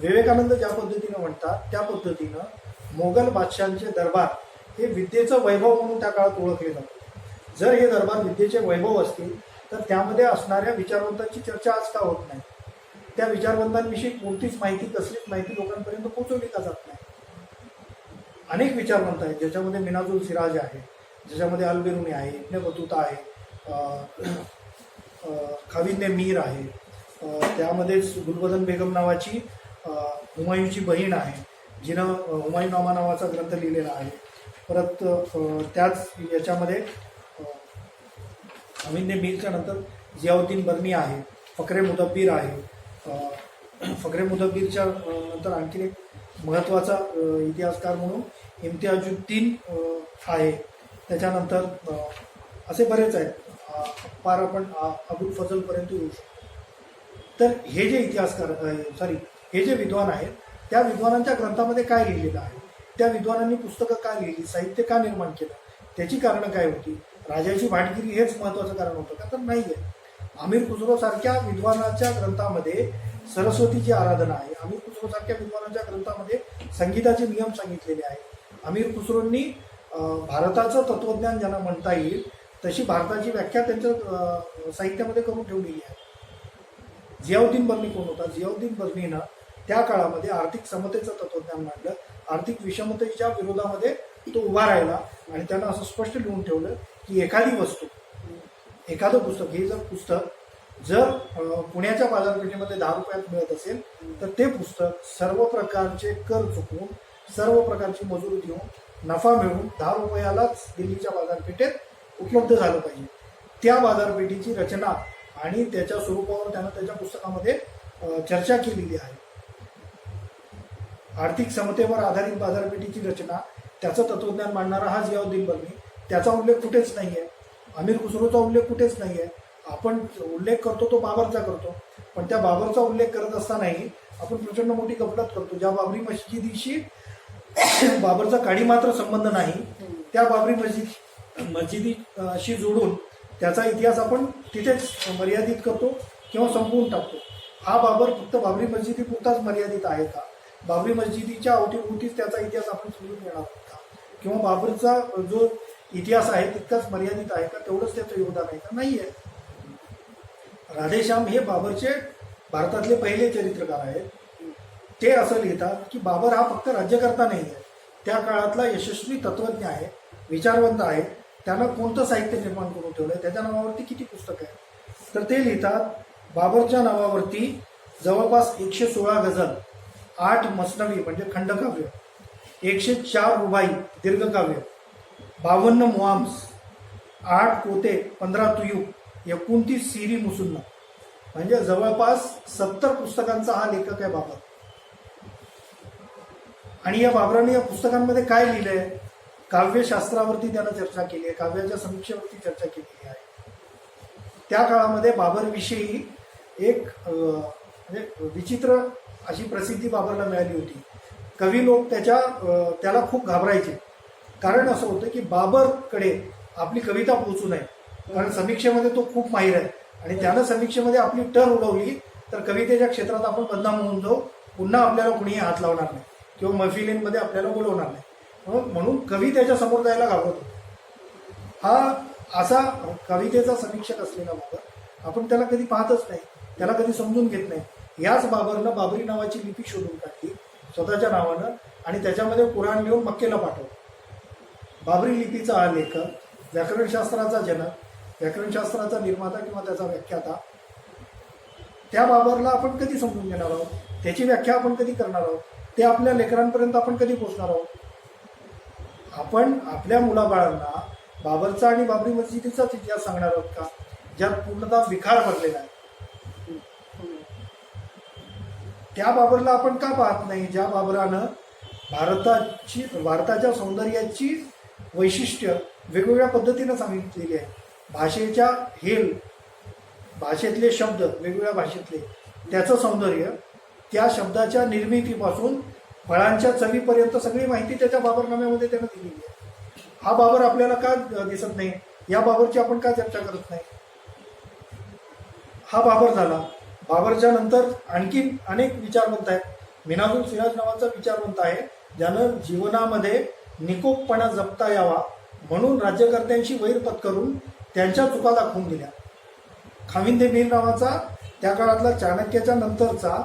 विवेकानंद ज्या पद्धतीनं म्हणतात त्या पद्धतीनं मोगल बादशाहांचे दरबार हे विद्येचं वैभव म्हणून त्या काळात ओळखले जातात. जर हे दरबार विद्येचे वैभव असतील तर त्यामध्ये असणाऱ्या विचारवंतांची चर्चा आज का होत नाही? त्या विचारवंतांविषयी कोणतीच माहिती, कसलीच माहिती लोकांपर्यंत पोहोचवली का जात नाही? अनेक विचारवंत आहेत, ज्याच्यामध्ये मिनाजुल सिराज आहे, ज्याच्यामध्ये अल-बिरुनी आहे, इब्न बतूता आहे, खाविंदे मीर आहे, त्यामध्येच गुलबदन बेगम नावाची हुमायूंची बहीण आहे, जिनं हुमायूनामा नावाचा ग्रंथ लिहिलेला आहे. परत त्याच याच्यामध्ये खाविंदे मीरच्या नंतर जियाउद्दीन बर्नी आहे, फकरे मुदब्बीर आहे. फकरे मुदब्बीरच्या नंतर आणखी एक महत्त्वाचा इतिहासकार म्हणून इम्तियाजुद्दीन आहे. त्याच्यानंतर असे बरेच आहेत, फार आपण अबुल फजलपर्यंत येऊ शकतो. तर हे जे इतिहासकार हे जे विद्वान आहेत, त्या विद्वानांच्या ग्रंथामध्ये काय लिहिलेलं आहे, त्या विद्वानांनी पुस्तकं का लिहिली, साहित्य का निर्माण केलं, त्याची कारणं काय होती? राजाची भाटगिरी हेच महत्त्वाचं कारण होतं का? तर नाही आहे. अमीर खुसरो सारख्या विद्वानाच्या ग्रंथामध्ये सरस्वतीची आराधना आहे. अमीर खुसरो सारख्या विद्वानाच्या ग्रंथामध्ये संगीताचे नियम सांगितलेले आहेत. अमीर खुसरोंनी भारताचं तत्वज्ञान ज्यांना म्हणता येईल तशी भारताची व्याख्या त्यांच्या साहित्यामध्ये करून ठेवलेली आहे. जियाउद्दीन बर्नी कोण होता? जियाउद्दीन बर्नीनं त्या काळामध्ये आर्थिक समतेचं तत्वज्ञान मांडलं. आर्थिक विषमतेच्या विरोधामध्ये तो उभा राहिला आणि त्यानं असं स्पष्ट लिहून ठेवलं की एखादी वस्तू, एखादं पुस्तक, हे पुस्तक जर पुण्याच्या बाजारपेठेमध्ये 10 रुपयात मिळत असेल तर ते पुस्तक सर्व प्रकारचे कर चुकवून, सर्व प्रकारची मजुरी देऊन, नफा मिळवून 10 रुपयालाच दिल्लीच्या बाजारपेठेत उपलब्ध झालं पाहिजे. त्या बाजारपेठेची रचना आणि त्याच्या स्वरूपावर त्यानं त्याच्या पुस्तकामध्ये चर्चा केलेली आहे. आर्थिक समतेवर आधारित बाजारपेठेची रचना, त्याचं तत्वज्ञान मांडणारा हा जियाउद्दीन बर्नी, त्याचा उल्लेख कुठेच नाही आहे. अमीर खुसरोचा उल्लेख कुठेच नाही आहे. आपण उल्लेख करतो तो बाबरचा करतो, पण त्या बाबरचा उल्लेख करत असतानाही आपण प्रचंड मोठी गफलत करतो. ज्या बाबरी मशिदीशी बाबरचा काडी मात्र संबंध नाही, त्या बाबरी मस्जिदीशी जोडून त्याचा इतिहास आपण तिथेच मर्यादित करतो किंवा संपवून टाकतो. हा बाबर फक्त बाबरी मस्जिदीपुरताच मर्यादित आहे का? बाबरी मस्जिदीच्या अवतीभोवतीच त्याचा इतिहास आपण समजून घेणार आहोत का? किंवा बाबरचा जो इतिहास आहे तितकाच मर्यादित आहे का? तेवढंच त्याचं योगदान आहे का? नाही आहे. राधेश्याम हे बाबरचे भारतातले पहिले चरित्रकार आहेत. ते असं लिहितात की बाबर हा फक्त राज्यकर्ता नाही आहे, त्या काळातला यशस्वी तत्वज्ञ आहे, विचारवंत आहे. त्यानं कोणतं साहित्य निर्माण करून ठेवलंय, त्याच्या नावावरती किती पुस्तकं आहेत. तर ते लिहितात बाबरच्या नावावरती जवळपास 116 गझल, 8 मसनवी म्हणजे खंडकाव्य, 104 रुबाई दीर्घकाव्य, 52 मुआम्स, 8 कोते, 15 तुयूक, 29 सीरी मुसुन्ना, म्हणजे जवळपास 70 पुस्तकांचा हा लेखक आहे बाबर. आणि या बाबराने या पुस्तकांमध्ये काय लिहिलंय? काव्यशास्त्रावरती त्यानं चर्चा केली आहे, काव्याच्या समीक्षेवरती चर्चा केलेली आहे. त्या काळामध्ये बाबरविषयी एक म्हणजे विचित्र अशी प्रसिद्धी बाबरला मिळाली होती. कवी लोक त्याला खूप घाबरायचे. कारण असं होतं की बाबरकडे आपली कविता पोहोचू नये, कारण समीक्षेमध्ये तो खूप माहीर आहे आणि त्यानं समीक्षेमध्ये आपली टर उडवली तर कवितेच्या क्षेत्रात आपण बदनाम होऊन जाऊ, पुन्हा आपल्याला कुणीही हात लावणार नाही किंवा मैफिलींमध्ये आपल्याला बोलवणार नाही. म्हणून कवी त्याच्या समोर जायला घाबरत होता. हा असा कवितेचा समीक्षक असलेला बाबर, आपण त्याला कधी पाहतच नाही, त्याला कधी समजून घेत नाही. याच बाबरनं बाबरी नावाची लिपी शोधून काढली स्वतःच्या नावानं आणि त्याच्यामध्ये कुराण लिहून मक्केला पाठवलं. बाबरी लिपीचा हा लेखक, व्याकरणशास्त्राचा जनक, व्याकरणशास्त्राचा निर्माता किंवा त्याचा व्याख्याता, त्या बाबरला आपण कधी समजून घेणार आहोत? त्याची व्याख्या आपण कधी करणार आहोत? ते आपल्या लेकरांपर्यंत आपण कधी पोहोचणार आहोत? आपण आपल्या मुलाबाळांना बाबरचा आणि बाबरी मस्जिदीचाच इतिहास सांगणार आहोत का, ज्यात पूर्णतः विखार भरलेला आहे? त्या बाबरला आपण का पाहत नाही, ज्या बाबरानं भारताच्या सौंदर्याची वैशिष्ट्य वेगवेगळ्या पद्धतीनं सांगितलेली आहे. भाषेच्या भाषेतले शब्द, वेगवेगळ्या भाषेतले त्याचं सौंदर्य, त्या शब्दाच्या निर्मितीपासून फळांच्या चवीपर्यंत सगळी माहिती त्याच्या बाबरनाम्यामध्ये त्यानं दिलेली आहे. हा बाबर आपल्याला का दिसत नाही? या बाबरची आपण का चर्चा करत नाही? हा बाबर झाला. बाबरच्या नंतर आणखी अनेक विचारवंत आहेत. मिनाजुल सिराज नावाचा विचारवंत आहे, ज्यानं जीवनामध्ये निकोपपणा जपता यावा म्हणून राज्यकर्त्यांशी वैर पत्करून त्यांच्या चुका दाखवून दिल्या. खाविंदे मीर नावाचा त्या काळातला चाणक्याच्या नंतरचा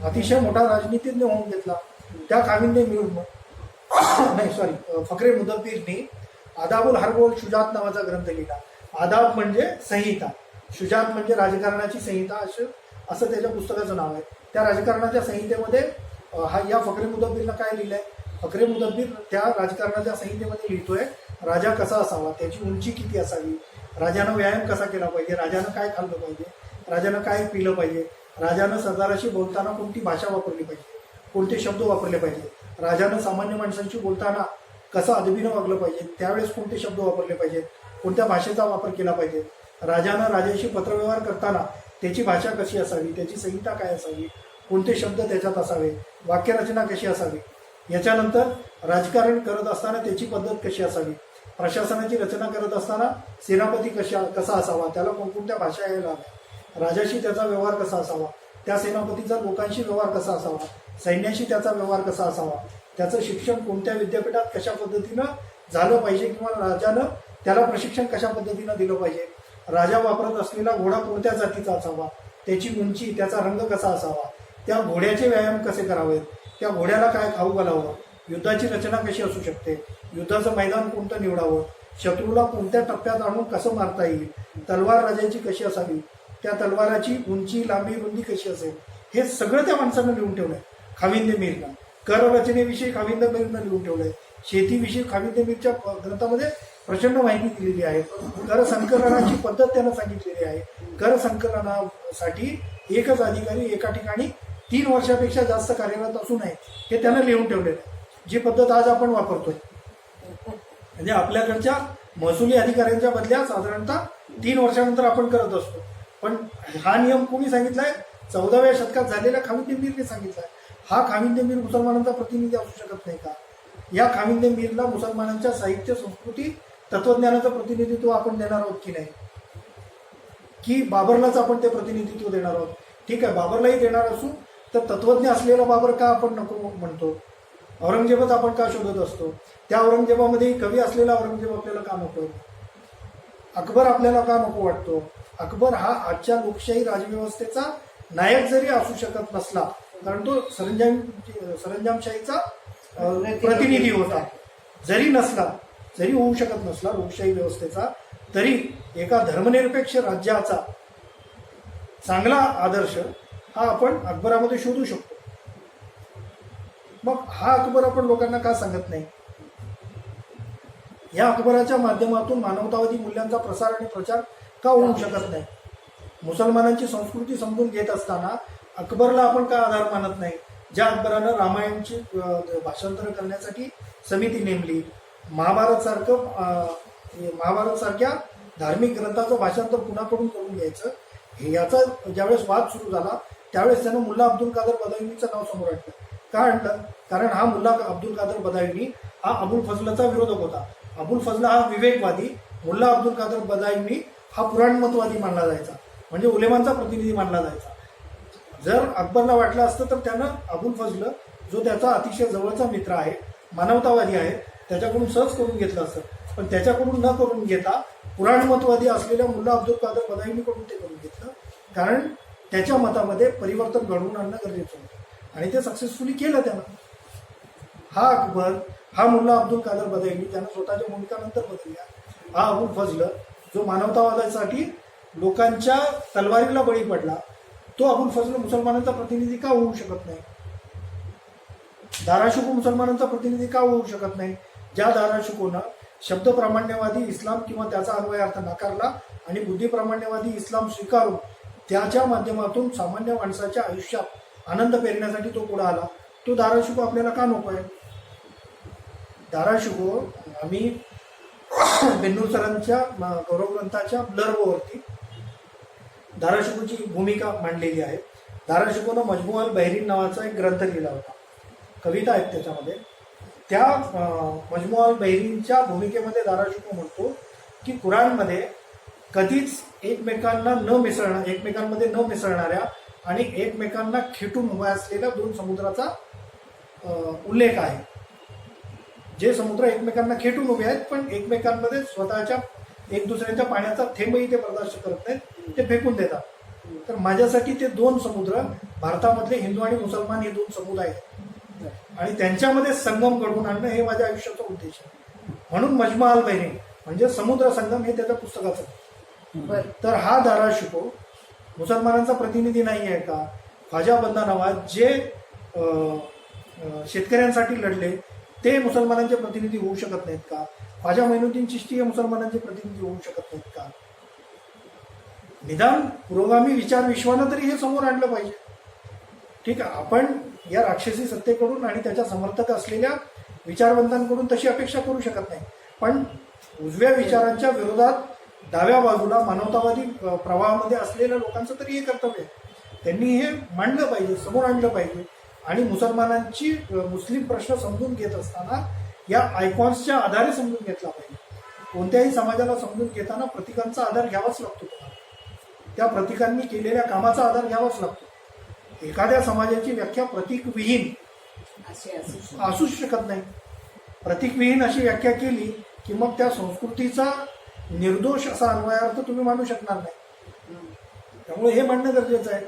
अतिशय मोठा राजनीतिज्ञ होऊन घेतला. त्या खाविंदे मीरनं फकरे मुदब्बिरनी आदाबुल हर्बोल शुजात नावाचा ग्रंथ लिहिला. आदाब म्हणजे संहिता, शुजात म्हणजे राजकारणाची संहिता, असं त्याच्या पुस्तकाचं नाव आहे. त्या राजकारणाच्या संहितेमध्ये या फकरे मुदब्बिरनं काय लिहिलंय? फकरे मुदब्बिर त्या राजकारणाच्या संहितेमध्ये लिहितोय राजा कसा असावा, त्याची उंची किती असावी, राजानं व्यायाम कसा केला पाहिजे, राजानं काय खाल्लं पाहिजे, राजानं काय पिलं पाहिजे, राजानं सरदाराशी बोलताना कोणती भाषा वापरली पाहिजे, कोणते शब्द वापरले पाहिजे, राजानं सामान्य माणसांशी बोलताना कसं अदबीनं वागलं पाहिजे, त्यावेळेस कोणते शब्द वापरले पाहिजेत, कोणत्या भाषेचा वापर केला पाहिजे, राजानं राजाशी पत्रव्यवहार करताना त्याची भाषा कशी असावी, त्याची संहिता काय असावी, कोणते शब्द त्याच्यात असावे, वाक्यरचना कशी असावी, याच्यानंतर राजकारण करत असताना त्याची पद्धत कशी असावी, प्रशासनाची रचना करत असताना सेनापती कसा असावा, त्याला कोणकोणत्या भाषा यायला हव्या, राजाशी त्याचा व्यवहार कसा असावा, त्या सेनापतीचा लोकांशी व्यवहार कसा असावा, सैन्याशी त्याचा व्यवहार कसा असावा, त्याचं शिक्षण कोणत्या विद्यापीठात कशा पद्धतीनं झालं पाहिजे किंवा राजानं त्याला प्रशिक्षण कशा पद्धतीनं दिलं पाहिजे, राजा वापरत असलेला घोडा कोणत्या जातीचा असावा, त्याची उंची, त्याचा रंग कसा असावा, त्या घोड्याचे व्यायाम कसे करावेत, त्या घोड्याला काय खाऊ घालावं, युद्धाची रचना कशी असू शकते, युद्धाचं मैदान कोणतं निवडावं, शत्रूला कोणत्या टप्प्यात आणून कसं मारता येईल, तलवार राजाची कशी असावी, त्या तलवाराची उंची, लांबी, रुंदी कशी असेल, हे सगळं त्या माणसानं लिहून ठेवलंय खाविंदे मीरनं. कर रचनेविषयी खाविंदे मीरनं लिहून ठेवलंय. शेतीविषयी खाविंदे मीरच्या ग्रंथामध्ये प्रचंड माहिती दिलेली आहे. कर संकलनाची पद्धत त्यानं सांगितलेली आहे. कर संकलनासाठी एकच अधिकारी एका ठिकाणी 3 वर्षापेक्षा जास्त कार्यरत असू नये हे त्यानं लिहून ठेवलेलं आहे. जी पद्धत आज आपण वापरतोय, म्हणजे आपल्याकडच्या महसुली अधिकाऱ्यांच्या बदल्या साधारणतः 3 वर्षानंतर आपण करत असतो. पण हा नियम कोणी सांगितलाय? 14व्या शतकात झालेल्या खाविंदे मीरने सांगितलाय. हा खाविंदे मीर मुसलमानांचा प्रतिनिधी असू शकत नाही का? या खाविंदे मीरला मुसलमानांच्या साहित्य, संस्कृती, तत्वज्ञानाचं प्रतिनिधित्व आपण देणार आहोत की नाही? की बाबरलाच आपण ते प्रतिनिधित्व देणार आहोत? ठीक आहे, बाबरलाही देणार असू तर तत्वज्ञ असलेला बाबर का आपण नको म्हणतो? औरंगजेबच आपण का शोधत असतो? त्या औरंगजेबामध्ये कवी असलेला औरंगजेब आपल्याला का नको? अकबर आपल्याला का नको वाटतो? अकबर हा आजच्या लोकशाही राजव्यवस्थेचा नायक जरी असू शकत नसला, कारण तो सरंजामशाहीचा प्रतिनिधी होता, जरी होऊ शकत नसला लोकशाही व्यवस्थेचा, तरी एका धर्मनिरपेक्ष राज्याचा चांगला आदर्श हा आपण अकबरामध्ये शोधू शकतो. मग हा अकबर आपण लोकांना का सांगत नाही? या अकबराच्या माध्यमातून मानवतावादी मूल्यांचा प्रसार आणि प्रचार का होऊ शकत नाही? मुसलमानांची संस्कृती समजून घेत असताना अकबरला आपण का आधार मानत नाही? ज्या अकबरानं रामायणची भाषांतर करण्यासाठी समिती नेमली, महाभारत सारख्या धार्मिक ग्रंथाचं भाषांतर कुणाकडून करून घ्यायचं, याचा ज्यावेळेस वाद सुरू झाला त्यावेळेस त्यानं मुल्ला अब्दुल कादर बदावीचं नाव समोर आणलं. का आणलं? कारण हा मुल्ला अब्दुल कादर बदावी हा अबुल फजलचा विरोधक होता. अबुल फजल हा विवेकवादी, मुल्ला अब्दुल कादर बदावी हा पुराणमतवादी मानला जायचा, म्हणजे उलेमांचा प्रतिनिधी मानला जायचा. जर अकबरला वाटलं असतं तर त्यानं अबुल फजल, जो त्याचा अतिशय जवळचा मित्र आहे, मानवतावादी आहे, त्याच्याकडून सहज करून घेतलं असतं. पण त्याच्याकडून न करून घेता पुराणमतवादी असलेल्या मुल्ला अब्दुल कादर बदावीकडून ते करून घेतलं, कारण त्याच्या मतामध्ये परिवर्तन घडवून आणणं गरजेचं होतं आणि ते सक्सेसफुली केलं त्यानं. हा अकबर, हा मुल्ला अब्दुल कादर बदावी त्यानं स्वतःच्या भूमिकानंतर बदलल्या. हा अबुल फजल जो मानवतावादासाठी लोकांच्या तलवारीला बळी पडला, तो अबुल फजल मुसलमानांचा प्रतिनिधी का होऊ शकत नाही? दाराशुको मुसलमानांचा प्रतिनिधी का होऊ शकत नाही? ज्या दाराशुकोनं शब्दप्रामाण्यवादी इस्लाम किंवा त्याचा अन्वयार्थ नाकारला आणि बुद्धिप्रामाण्यवादी इस्लाम स्वीकारून त्याच्या माध्यमातून सामान्य माणसाच्या आयुष्यात आनंद पेरण्यासाठी तो पुढे आला, तो दाराशुको आपल्याला का नको आहे? दाराशुको आम्ही बेन्नूर सरांच्या गौरवग्रंथाच्या ब्लर्बवरती दाराशुकोची भूमिका मांडलेली आहे. दाराशुकोनं मजमू अल बहरीन नावाचा एक ग्रंथ लिहिला होता, कविता आहेत त्याच्यामध्ये. त्या मजमू अल बहरीनच्या भूमिकेमध्ये दाराशुको म्हणतो की कुराणमध्ये कधीच एकमेकांमध्ये न मिसळणाऱ्या आणि एकमेकांना खेटून उभ्या असलेल्या दोन समुद्राचा उल्लेख आहे. जे समुद्र एकमेकांना खेटून उभे आहेत पण एकमेकांमध्ये स्वतःच्या एक दुसऱ्यांच्या पाण्याचा थेंबही ते बर्दाश्त करत नाहीत, ते फेकून देतात. तर माझ्यासाठी ते दोन समुद्र भारतामधले हिंदू आणि मुसलमान हे दोन समुदाय आहेत आणि त्यांच्यामध्ये संगम घडवून आणणं हे माझ्या आयुष्याचा उद्देश आहे. म्हणून मजमा अल बहरीन म्हणजे समुद्र संगम हे त्याच्या पुस्तकाचं. तर हा धाराशिकोह मुसलमानांचा प्रतिनिधी नाही आहे का? ख्वाजा बंदा नवाज जे शेतकऱ्यांसाठी लढले ते मुसलमानांचे प्रतिनिधी होऊ शकत नाहीत का? ख्वाजा मोइनुद्दीन चिश्ती हे मुसलमानांचे प्रतिनिधी होऊ शकत नाहीत का? निदान पुरोगामी विचार विश्वानं तरी हे समोर आणलं पाहिजे. ठीक आहे, आपण या राक्षसी सत्तेकडून आणि त्याच्या समर्थक असलेल्या विचारवंतांकडून तशी अपेक्षा करू शकत नाही. पण उजव्या विचारांच्या विरोधात डाव्या बाजूला मानवतावादी प्रवाहामध्ये असलेल्या लोकांचं तरी हे कर्तव्य आहे. त्यांनी हे मांडलं पाहिजे, समोर आणलं पाहिजे आणि मुसलमानांची मुस्लिम प्रश्न समजून घेत असताना या आयकॉन्सच्या आधारे समजून घेतला पाहिजे. कोणत्याही समाजाला समजून घेताना प्रतीकांचा आधार घ्यावाच लागतो. त्या प्रतीकांनी केलेल्या कामाचा आधार घ्यावाच लागतो. एखाद्या समाजाची व्याख्या प्रतीकविहीन असूच शकत नाही. प्रतीकविहीन अशी व्याख्या केली की मग त्या संस्कृतीचा निर्दोष असा अन्वयार्थ तुम्ही मानू शकणार नाही. त्यामुळे हे म्हणणं गरजेचं आहे